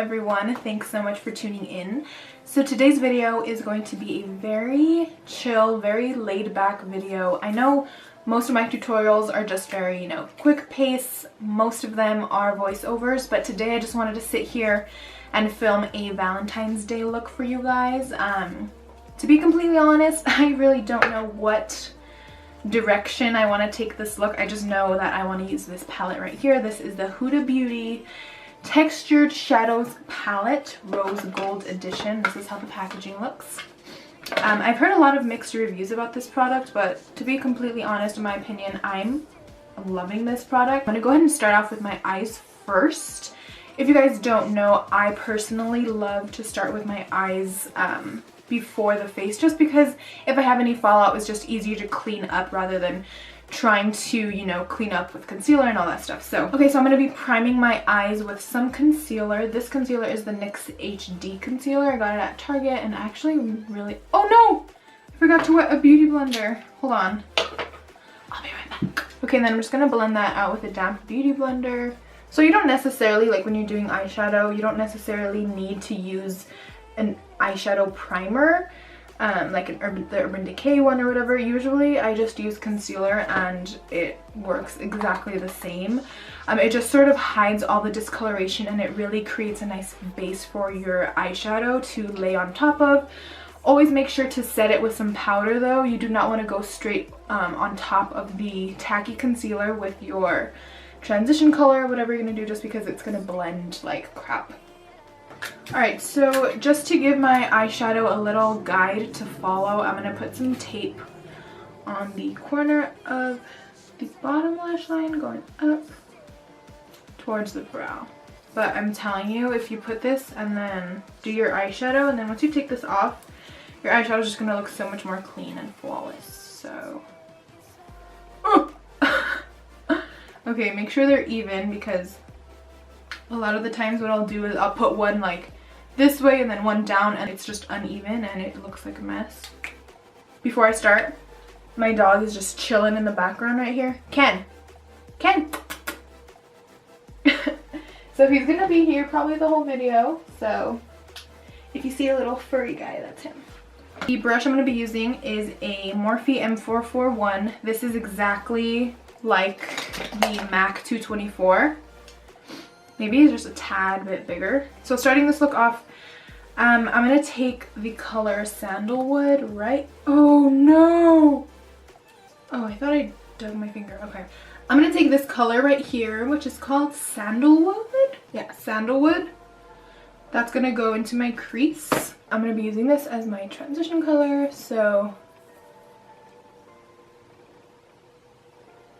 everyone, thanks so much for tuning in. So today's video is going to be a very chill, very laid back video. I know most of my tutorials are just very, quick pace. Most of them are voiceovers, but today I just wanted to sit here and film a Valentine's Day look for you guys. To be completely honest, I really don't know what direction I want to take this look. I just know that I want to use this palette right here. This is the Huda Beauty Textured Shadows Palette, Rose Gold Edition. This is how the packaging looks. I've heard a lot of mixed reviews about this product, but to be completely honest, in my opinion, I'm loving this product. I'm going to go ahead and start off with my eyes first. If you guys don't know, I personally love to start with my eyes before the face, just because if I have any fallout, it's just easier to clean up rather than trying to, clean up with concealer and all that stuff. So, okay, so I'm going to be priming my eyes with some concealer. This concealer is the NYX HD concealer. I got it at Target and actually really... Oh no! I forgot to wet a beauty blender. Hold on. I'll be right back. Okay, and then I'm just going to blend that out with a damp beauty blender. So you don't necessarily, like when you're doing eyeshadow, you don't necessarily need to use an eyeshadow primer. Like the Urban Decay one or whatever. Usually I just use concealer and it works exactly the same. It just sort of hides all the discoloration and it really creates a nice base for your eyeshadow to lay on top of. Always make sure to set it with some powder though. You do not want to go straight on top of the tacky concealer with your transition color or whatever you're going to do, just because it's going to blend like crap. Alright, so just to give my eyeshadow a little guide to follow, I'm going to put some tape on the corner of the bottom lash line going up towards the brow. But I'm telling you, if you put this and then do your eyeshadow, and then once you take this off, your eyeshadow is just going to look so much more clean and flawless. So, okay, make sure they're even, because a lot of the times what I'll do is I'll put one like this way and then one down and it's just uneven and it looks like a mess. Before I start, my dog is just chilling in the background right here. Ken! So he's gonna be here probably the whole video, so if you see a little furry guy, that's him. The brush I'm gonna be using is a Morphe M441. This is exactly like the MAC 224. Maybe it's just a tad bit bigger. So starting this look off, I'm going to take the color Sandalwood, right? Oh no! Oh, I thought I dug my finger. Okay. I'm going to take this color right here, which is called Sandalwood. Yeah, Sandalwood. That's going to go into my crease. I'm going to be using this as my transition color, so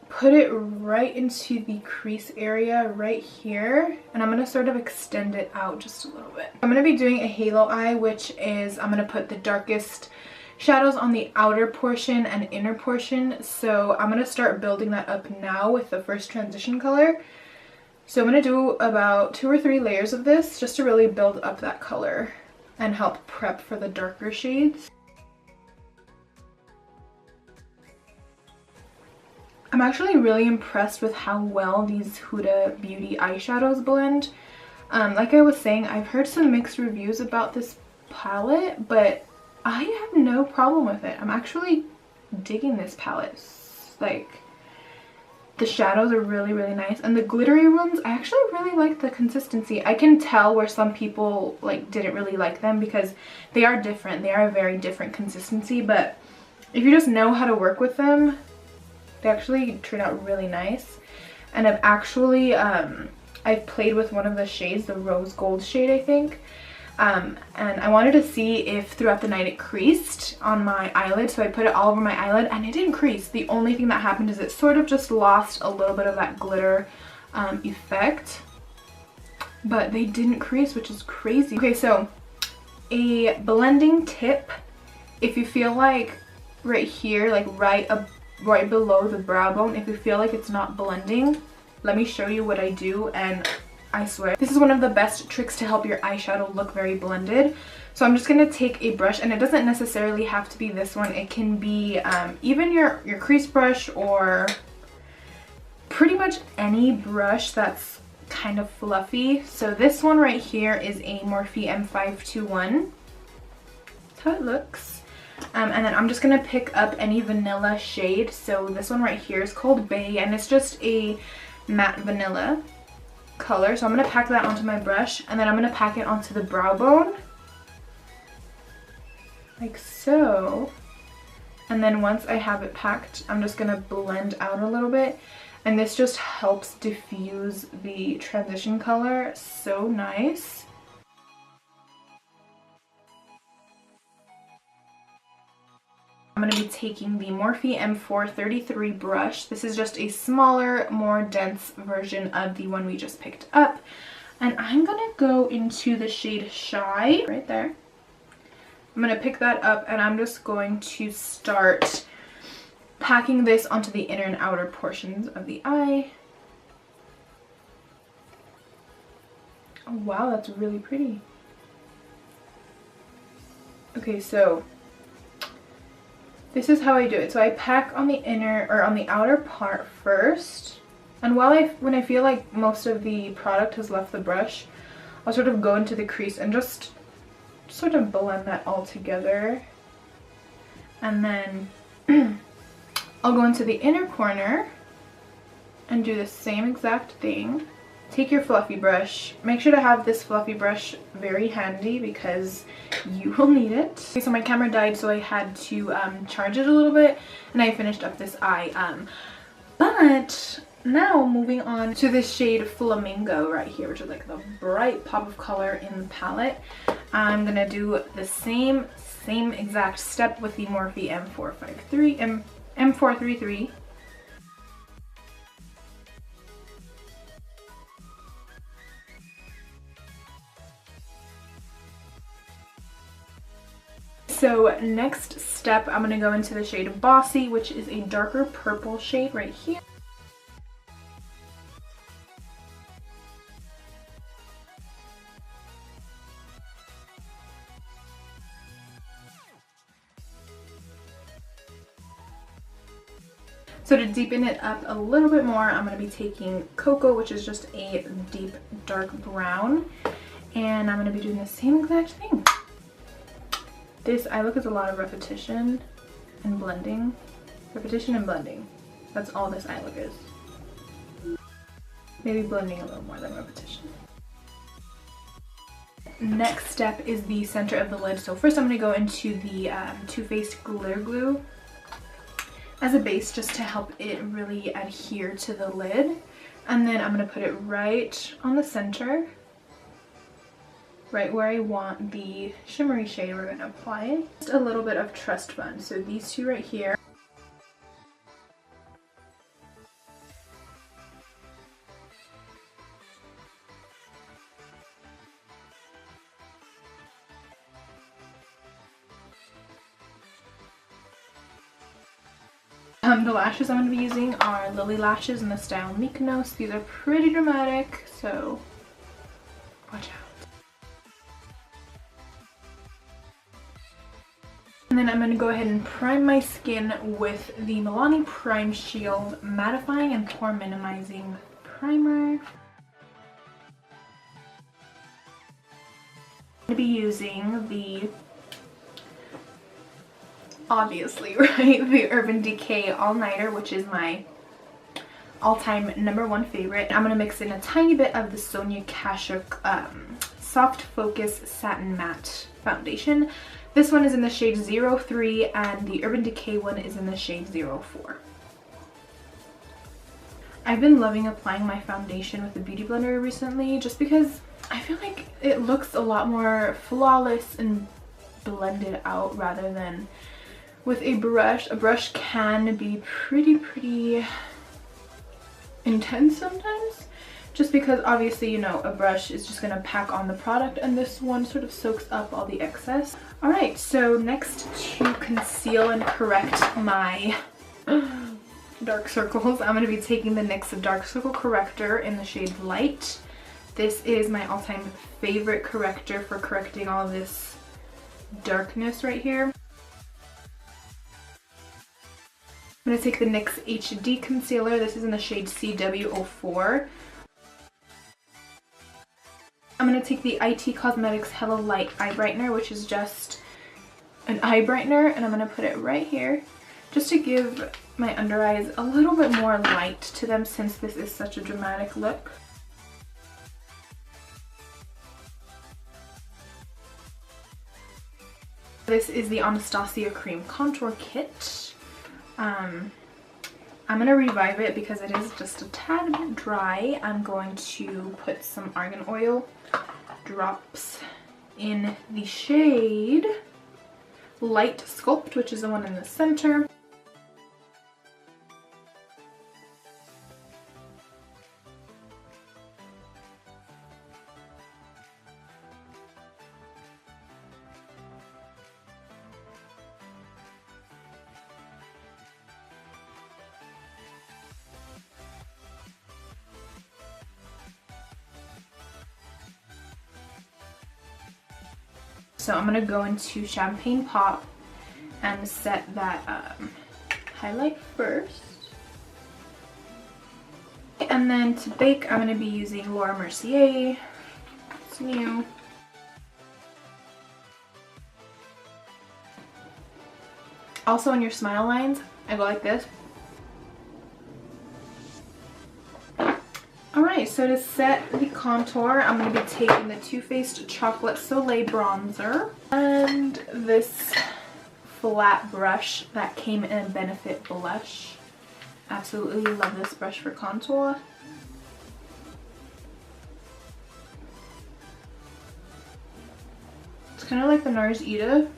put it right into the crease area right here, and I'm going to sort of extend it out just a little bit. I'm going to be doing a halo eye, which is I'm going to put the darkest shadows on the outer portion and inner portion. So I'm going to start building that up now with the first transition color. So I'm going to do about 2 or 3 layers of this just to really build up that color and help prep for the darker shades. I'm actually really impressed with how well these Huda Beauty eyeshadows blend. Like I was saying, I've heard some mixed reviews about this palette, but I have no problem with it. I'm actually digging this palette. Like, the shadows are really, really nice. And the glittery ones, I actually really like the consistency. I can tell where some people didn't really like them because they are different. They are a very different consistency, but if you just know how to work with them, they actually turn out really nice. And I've actually, I've played with one of the shades, the rose gold shade, I think. And I wanted to see if throughout the night it creased on my eyelid. So I put it all over my eyelid and it didn't crease. The only thing that happened is it sort of just lost a little bit of that glitter effect. But they didn't crease, which is crazy. Okay, so a blending tip. If you feel like right here, like right below the brow bone, if you feel like it's not blending, let me show you what I do, and I swear this is one of the best tricks to help your eyeshadow look very blended. So I'm just going to take a brush, and it doesn't necessarily have to be this one. It can be even your crease brush or pretty much any brush that's kind of fluffy. So this one right here is a Morphe M521. That's how it looks. And then I'm just gonna pick up any vanilla shade. So this one right here is called Bay, and it's just a matte vanilla color. So I'm gonna pack that onto my brush, and then I'm gonna pack it onto the brow bone, like so. And then once I have it packed, I'm just gonna blend out a little bit, and this just helps diffuse the transition color so nice. I'm going to be taking the Morphe M433 brush. This is just a smaller, more dense version of the one we just picked up. And I'm going to go into the shade Shy right there. I'm going to pick that up, and I'm just going to start packing this onto the inner and outer portions of the eye. Oh wow, that's really pretty. Okay, so this is how I do it. So I pack on the inner or on the outer part first, and when I feel like most of the product has left the brush, I'll sort of go into the crease and just sort of blend that all together. And then I'll go into the inner corner and do the same exact thing. Take your fluffy brush. Make sure to have this fluffy brush very handy because you will need it. Okay, so my camera died, so I had to charge it a little bit, and I finished up this eye. But now moving on to this shade Flamingo right here, which is like the bright pop of color in the palette. I'm gonna do the same exact step with the Morphe M433. So next step, I'm gonna go into the shade Bossy, which is a darker purple shade right here. So to deepen it up a little bit more, I'm going to be taking Cocoa, which is just a deep dark brown, and I'm going to be doing the same exact thing. This eye look is a lot of repetition and blending. Repetition and blending. That's all this eye look is. Maybe blending a little more than repetition. Next step is the center of the lid. So first I'm going to go into the Too Faced Glitter Glue as a base, just to help it really adhere to the lid. And then I'm going to put it right on the center, right where I want the shimmery shade we're going to apply it. Just a little bit of Trust Fund. So these two right here. The lashes I'm going to be using are Lily Lashes in the style Mykonos. These are pretty dramatic, so watch out. And then I'm going to go ahead and prime my skin with the Milani Prime Shield Mattifying and Pore Minimizing Primer. I'm going to be using the, obviously, right, the Urban Decay All Nighter, which is my all-time #1 favorite. I'm going to mix in a tiny bit of the Sonia Kashuk Soft Focus Satin Matte Foundation. This one is in the shade 03, and the Urban Decay one is in the shade 04. I've been loving applying my foundation with the Beauty Blender recently, just because I feel like it looks a lot more flawless and blended out rather than with a brush. A brush can be pretty intense sometimes, just because obviously, you know, a brush is just gonna pack on the product, and this one sort of soaks up all the excess. Alright, so next, to conceal and correct my dark circles, I'm going to be taking the NYX Dark Circle Corrector in the shade Light. This is my all-time favorite corrector for correcting all this darkness right here. I'm going to take the NYX HD Concealer. This is in the shade CW04. I'm going to take the IT Cosmetics Hello Light Eye Brightener, which is just an eye brightener, and I'm going to put it right here just to give my under eyes a little bit more light to them since this is such a dramatic look. This is the Anastasia Cream Contour Kit. I'm going to revive it because it is just a tad bit dry. I'm going to put some argan oil drops in the shade Light Sculpt, which is the one in the center. So I'm going to go into Champagne Pop and set that highlight first. And then to bake, I'm going to be using Laura Mercier. It's new. Also on your smile lines, I go like this. Alright, so to set the contour, I'm going to be taking the Too Faced Chocolate Soleil Bronzer and this flat brush that came in a Benefit blush. Absolutely love this brush for contour. It's kind of like the NARS Ita,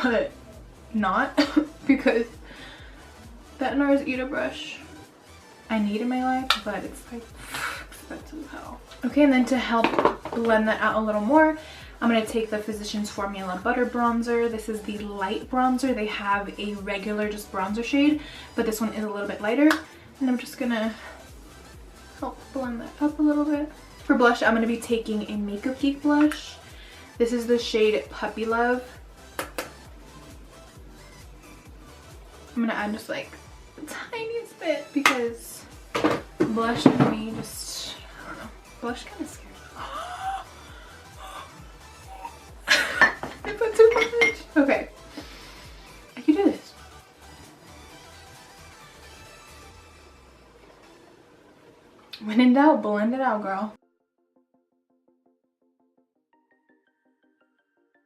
but not because that NARS Ita brush I need in my life, but it's like expensive as hell. Okay, and then to help blend that out a little more, I'm going to take the Physicians Formula Butter Bronzer. This is the light bronzer. They have a regular just bronzer shade, but this one is a little bit lighter. And I'm just going to help blend that up a little bit. For blush, I'm going to be taking a Makeup Geek blush. This is the shade Puppy Love. I'm going to add just like the tiniest bit because blush can be just, I don't know, blush kind of scares me. I put too much. Okay, I can do this. When in doubt, blend it out, girl.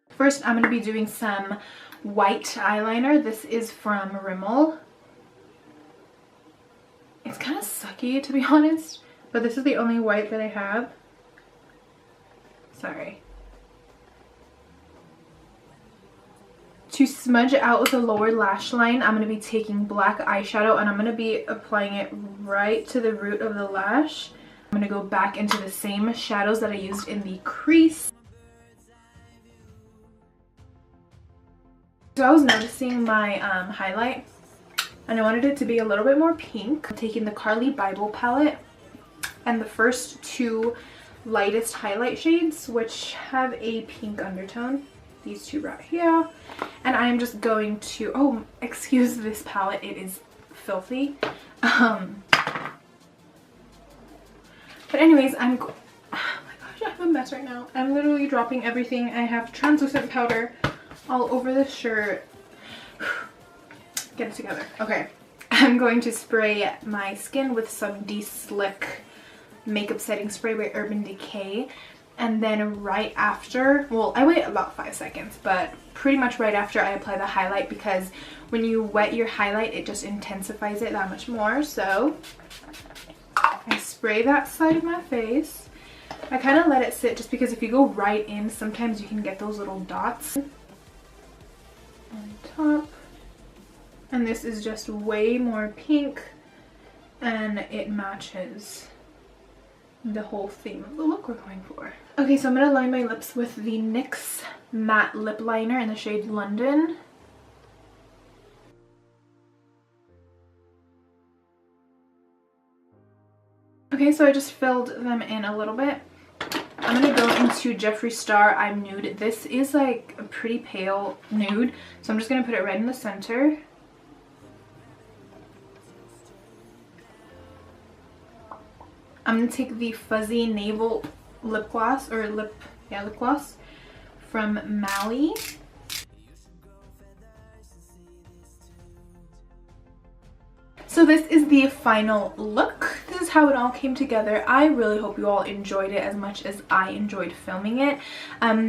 First, I'm going to be doing some white eyeliner. This is from Rimmel. It's kind of sucky, to be honest, but this is the only white that I have. Sorry. To smudge out the lower lash line, I'm going to be taking black eyeshadow and I'm going to be applying it right to the root of the lash. I'm going to go back into the same shadows that I used in the crease. So I was noticing my highlight and I wanted it to be a little bit more pink. I'm taking the Carly Bible palette and the first two lightest highlight shades, which have a pink undertone. These two right here. And I am just going to, oh, excuse this palette, it is filthy. But anyways, oh my gosh, I'm a mess right now. I'm literally dropping everything. I have translucent powder all over the shirt. Get it together. Okay, I'm going to spray my skin with some De-Slick makeup setting spray by Urban Decay. And then right after, well, I wait about 5 seconds, but pretty much right after I apply the highlight, because when you wet your highlight, it just intensifies it that much more. So I spray that side of my face. I kind of let it sit just because if you go right in, sometimes you can get those little dots on top. And this is just way more pink and it matches the whole theme of the look we're going for. Okay, so I'm going to line my lips with the NYX matte lip liner in the shade London. Okay, so I just filled them in a little bit. I'm going to go into Jeffree Star I'm Nude. This is like a pretty pale nude, so I'm just going to put it right in the center. I'm going to take the Fuzzy Navel lip gloss or lip gloss from Mally. So this is the final look. This is how it all came together. I really hope you all enjoyed it as much as I enjoyed filming it.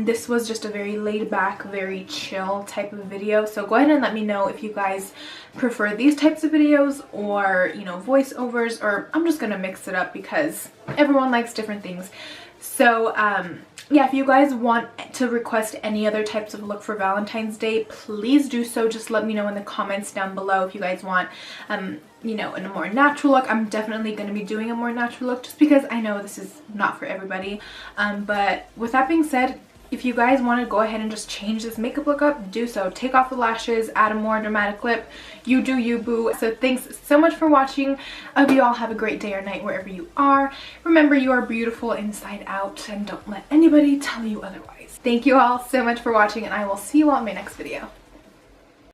This was just a very laid back, very chill type of video. So go ahead and let me know if you guys prefer these types of videos or, you know, voiceovers, or I'm just gonna mix it up because everyone likes different things. So yeah, if you guys want to request any other types of look for Valentine's Day, please do so. Just let me know in the comments down below if you guys want, you know, in a more natural look. I'm definitely going to be doing a more natural look just because I know this is not for everybody. But with that being said, if you guys want to go ahead and just change this makeup look up, do so. Take off the lashes, add a more dramatic lip. You do you, boo. So thanks so much for watching. I hope you all have a great day or night wherever you are. Remember, you are beautiful inside out, and don't let anybody tell you otherwise. Thank you all so much for watching, and I will see you all in my next video.